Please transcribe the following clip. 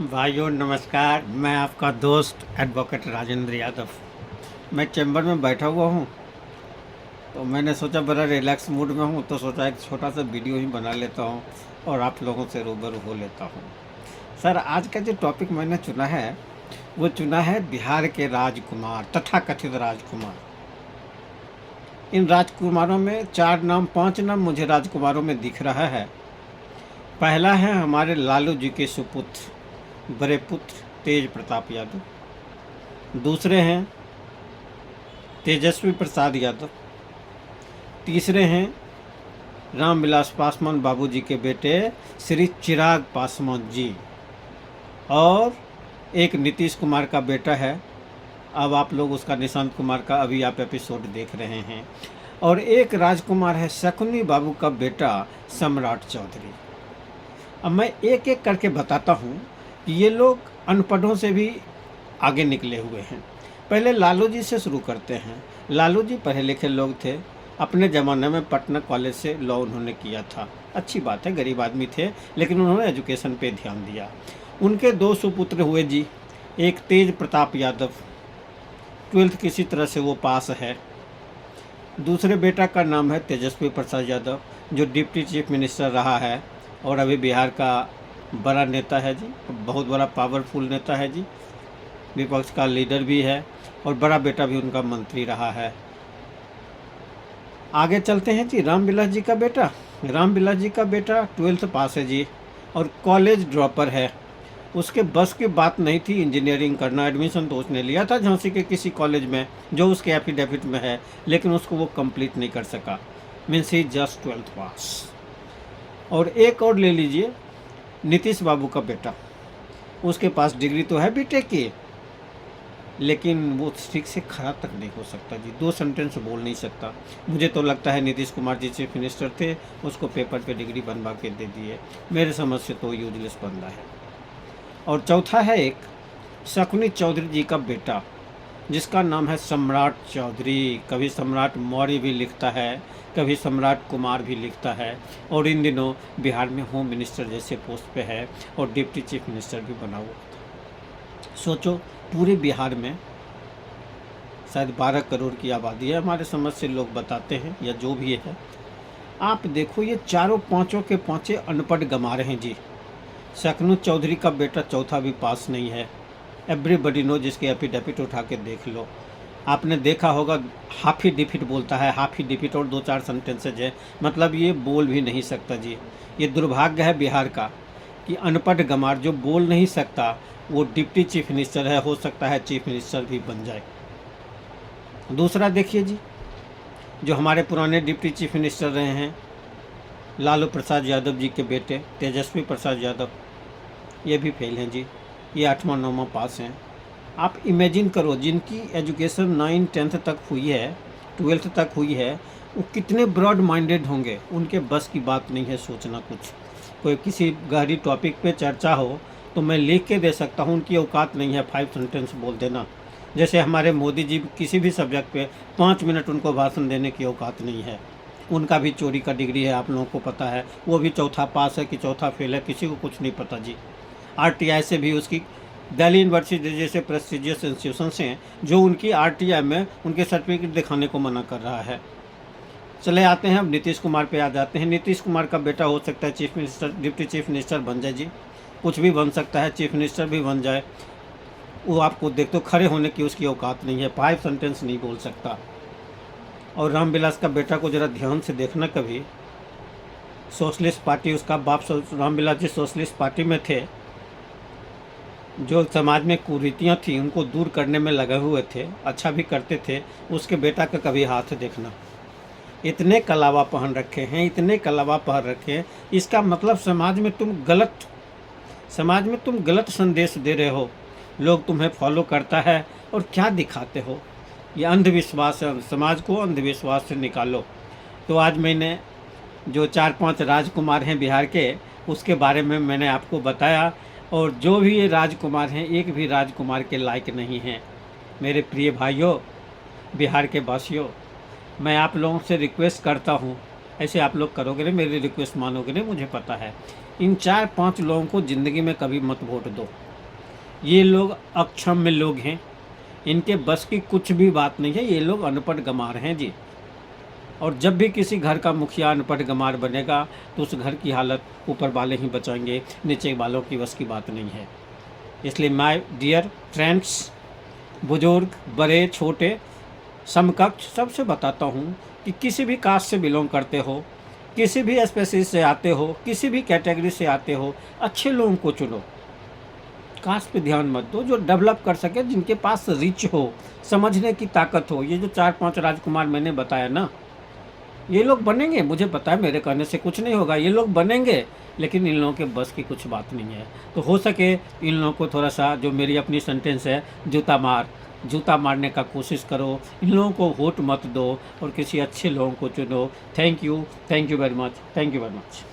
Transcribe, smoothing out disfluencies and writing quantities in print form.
भाइयों नमस्कार। मैं आपका दोस्त एडवोकेट राजेंद्र यादव। मैं चैम्बर में बैठा हुआ हूँ, तो मैंने सोचा बड़ा रिलैक्स मूड में हूँ, तो सोचा एक छोटा सा वीडियो ही बना लेता हूँ और आप लोगों से रूबरू हो लेता हूँ। सर, आज का जो टॉपिक मैंने चुना है वो चुना है बिहार के राजकुमार, तथाकथित राजकुमार। इन राजकुमारों में 5 नाम मुझे राजकुमारों में दिख रहा है। पहला है हमारे लालू जी के सुपुत्र, बड़े पुत्र तेज प्रताप यादव। दूसरे हैं तेजस्वी प्रसाद यादव। तीसरे हैं रामविलास पासवान बाबूजी के बेटे श्री चिराग पासवान जी। और एक नीतीश कुमार का बेटा है, अब आप लोग उसका निशांत कुमार का अभी आप एपिसोड देख रहे हैं। और एक राजकुमार है शकुनी बाबू का बेटा सम्राट चौधरी। अब मैं एक एक करके बताता हूँ कि ये लोग अनपढ़ों से भी आगे निकले हुए हैं। पहले लालू जी से शुरू करते हैं। लालू जी पढ़े लिखे लोग थे, अपने ज़माने में पटना कॉलेज से लॉ उन्होंने किया था। अच्छी बात है, गरीब आदमी थे, लेकिन उन्होंने एजुकेशन पे ध्यान दिया। उनके 2 सुपुत्र हुए जी। एक तेज प्रताप यादव, 12th किसी तरह से वो पास है। दूसरे बेटा का नाम है तेजस्वी प्रसाद यादव, जो डिप्टी चीफ मिनिस्टर रहा है और अभी बिहार का बड़ा नेता है जी, बहुत बड़ा पावरफुल नेता है जी, विपक्ष का लीडर भी है और बड़ा बेटा भी उनका मंत्री रहा है। आगे चलते हैं जी। रामविलास जी का बेटा, रामविलास जी का बेटा 12th पास है जी और कॉलेज ड्रॉपर है। उसके बस की बात नहीं थी इंजीनियरिंग करना। एडमिशन तो उसने लिया था झांसी के किसी कॉलेज में जो उसके एफिडेविट में है, लेकिन उसको वो कंप्लीट नहीं कर सका। मीन्स ही जस्ट 12th पास। और एक और ले लीजिए, नीतीश बाबू का बेटा। उसके पास डिग्री तो है बीटेक की, लेकिन वो ठीक से खड़ा तक नहीं हो सकता जी, 2 सेंटेंस बोल नहीं सकता। मुझे तो लगता है नीतीश कुमार जी चीफ मिनिस्टर थे, उसको पेपर पे डिग्री बनवा के दे दिए। मेरे समझ से तो यूजलेस बंदा है। और चौथा है एक शकुनी चौधरी जी का बेटा, जिसका नाम है सम्राट चौधरी। कभी सम्राट मौर्य भी लिखता है, कभी सम्राट कुमार भी लिखता है, और इन दिनों बिहार में होम मिनिस्टर जैसे पोस्ट पे है और डिप्टी चीफ मिनिस्टर भी बना हुआ। सोचो, पूरे बिहार में शायद 12 करोड़ की आबादी है, हमारे समझ से लोग बताते हैं, या जो भी है। आप देखो, ये चारों पांचों के पांचे अनपढ़ गंवार हैं जी। शकुनी चौधरी का बेटा चौथा भी पास नहीं है। एवरीबडी नो, जिसके एफिडेविट उठा के देख लो। आपने देखा होगा, हाफ ही डिफिट बोलता है, हाफ ही डिफिट और 2-4 सेंटेंसेज है, मतलब ये बोल भी नहीं सकता जी। ये दुर्भाग्य है बिहार का कि अनपढ़ गंवार जो बोल नहीं सकता वो डिप्टी चीफ मिनिस्टर है, हो सकता है चीफ मिनिस्टर भी बन जाए। दूसरा देखिए जी, जो हमारे पुराने डिप्टी चीफ मिनिस्टर रहे हैं, लालू प्रसाद यादव जी के बेटे तेजस्वी प्रसाद यादव, ये भी फेल हैं जी। ये 8वां 9वां पास हैं। आप इमेजिन करो, जिनकी एजुकेशन 9th-10th तक हुई है, 12th तक हुई है, वो कितने ब्रॉड माइंडेड होंगे। उनके बस की बात नहीं है सोचना कुछ। कोई किसी गहरी टॉपिक पे चर्चा हो तो मैं लिख के दे सकता हूँ, उनकी औकात नहीं है 5 सेंटेंस बोल देना। जैसे हमारे मोदी जी किसी भी सब्जेक्ट पे 5 मिनट उनको भाषण देने की औकात नहीं है। उनका भी चोरी का डिग्री है, आप लोगों को पता है। वो भी चौथा पास है कि चौथा फेल है, किसी को कुछ नहीं पता जी। आरटीआई से भी उसकी, दिल्ली यूनिवर्सिटी जैसे प्रेस्टिजियस इंस्टीट्यूशन हैं जो उनकी आरटीआई में उनके सर्टिफिकेट दिखाने को मना कर रहा है। चले आते हैं, अब नीतीश कुमार पे आ जाते हैं। नीतीश कुमार का बेटा हो सकता है chief minister, deputy chief minister बन जाए जी। कुछ भी बन सकता है, चीफ मिनिस्टर भी बन जाए। वो आपको देख तो खड़े होने की उसकी औकात नहीं है, 5 सेंटेंस नहीं बोल सकता। और रामविलास का बेटा को ज़रा ध्यान से देखना कभी। सोशलिस्ट पार्टी, उसका बाप रामविलास जी सोशलिस्ट पार्टी में थे। जो समाज में कुरीतियाँ थी उनको दूर करने में लगे हुए थे, अच्छा भी करते थे। उसके बेटा का कभी हाथ देखना। इतने कलावा पहन रखे हैं, इतने कलावा पहन रखे हैं, इसका मतलब समाज में तुम गलत संदेश दे रहे हो। लोग तुम्हें फॉलो करता है और क्या दिखाते हो। ये अंधविश्वास है, समाज को अंधविश्वास से निकालो। तो आज मैंने जो 4-5 राजकुमार हैं बिहार के, उसके बारे में मैंने आपको बताया। और जो भी ये राजकुमार हैं, एक भी राजकुमार के लायक नहीं हैं। मेरे प्रिय भाइयों, बिहार के वासियों, मैं आप लोगों से रिक्वेस्ट करता हूँ, ऐसे आप लोग करोगे नहीं, मेरी रिक्वेस्ट मानोगे नहीं, मुझे पता है। इन 4-5 लोगों को ज़िंदगी में कभी मत वोट दो। ये लोग अक्षम्य लोग हैं, इनके बस की कुछ भी बात नहीं है, ये लोग अनपढ़ गंवार हैं जी। और जब भी किसी घर का मुखिया अनपढ़ गंवार बनेगा तो उस घर की हालत ऊपर वाले ही बचाएंगे, नीचे वालों की बस की बात नहीं है। इसलिए माय डियर फ्रेंड्स, बुजुर्ग, बड़े, छोटे, समकक्ष सबसे बताता हूँ कि किसी भी कास्ट से बिलोंग करते हो, किसी भी स्पेसीज से आते हो, किसी भी कैटेगरी से आते हो, अच्छे लोगों को चुनो। कास्ट पे ध्यान मत दो, जो डेवलप कर सके, जिनके पास रिच हो, समझने की ताकत हो। ये जो 4-5 राजकुमार मैंने बताया ना, ये लोग बनेंगे, मुझे पता है मेरे कहने से कुछ नहीं होगा, ये लोग बनेंगे, लेकिन इन लोगों के बस की कुछ बात नहीं है। तो हो सके इन लोगों को थोड़ा सा, जो मेरी अपनी सेंटेंस है, जूता मारने का कोशिश करो, इन लोगों को वोट मत दो और किसी अच्छे लोगों को चुनो। Thank you very much, thank you very much.